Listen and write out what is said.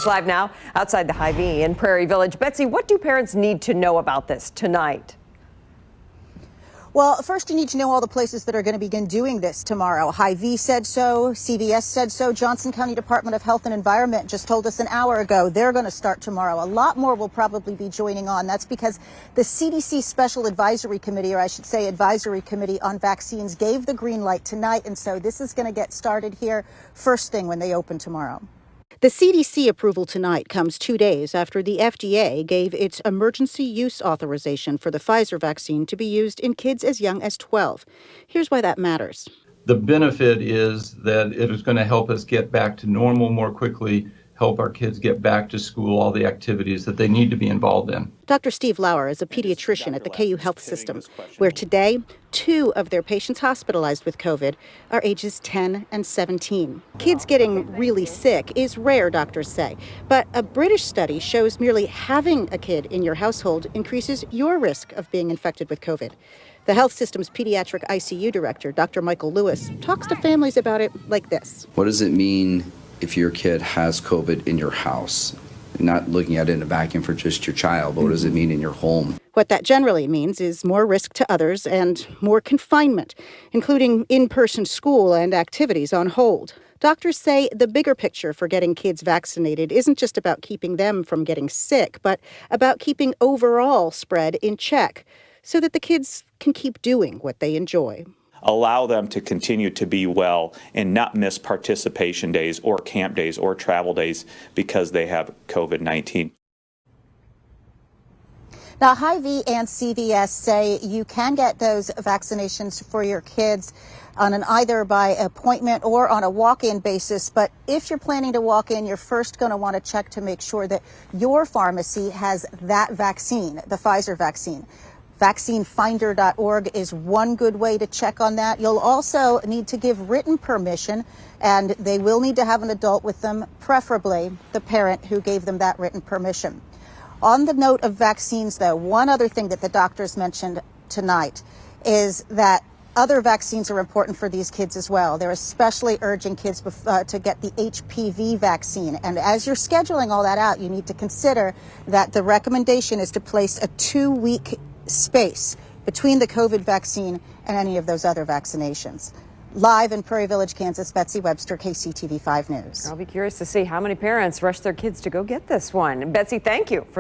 Live now outside the Hy-Vee in Prairie Village. Betsy, what do parents need to know about this tonight? Well, first you need to know all the places that are going to begin doing this tomorrow. Hy-Vee said so, CVS said so, Johnson County Department of Health and Environment just told us an hour ago they're going to start tomorrow. A lot more will probably be joining on. That's because the CDC Special Advisory Committee, or I should say Advisory Committee on Vaccines, gave the green light tonight, and so this is going to get started here first thing when they open tomorrow. The CDC approval tonight comes 2 days after the FDA gave its emergency use authorization for the Pfizer vaccine to be used in kids as young as 12. Here's why that matters. The benefit is that it is going to help us get back to normal more quickly, help our kids get back to school, all the activities that they need to be involved in. Dr. Steve Lauer is a pediatrician at the KU Health System, where today 2 of their patients hospitalized with COVID are ages 10 and 17. Kids getting really sick is rare, doctors say, but a British study shows merely having a kid in your household increases your risk of being infected with COVID. The health system's pediatric ICU director, Dr. Michael Lewis, talks to families about it like this. What does it mean if your kid has COVID in your house? Not looking at it in a vacuum for just your child, but what does it mean in your home? What that generally means is more risk to others and more confinement, including in-person school and activities on hold. Doctors say the bigger picture for getting kids vaccinated isn't just about keeping them from getting sick, but about keeping overall spread in check so that the kids can keep doing what they enjoy. Allow them to continue to be well and not miss participation days or camp days or travel days because they have COVID-19. Now, Hy-Vee and CVS say you can get those vaccinations for your kids on an either by appointment or on a walk-in basis. But if you're planning to walk in, you're first going to want to check to make sure that your pharmacy has that vaccine, the Pfizer vaccine. Vaccinefinder.org is one good way to check on that. You'll also need to give written permission, and they will need to have an adult with them, preferably the parent who gave them that written permission. On the note of vaccines, though, one other thing that the doctors mentioned tonight is that other vaccines are important for these kids as well. They're especially urging kids to get the HPV vaccine. And as you're scheduling all that out, you need to consider that the recommendation is to place a 2-week space between the COVID vaccine and any of those other vaccinations. Live in Prairie Village, Kansas, Betsy Webster, KCTV 5 News. I'll be curious to see how many parents rush their kids to go get this one. Betsy, thank you for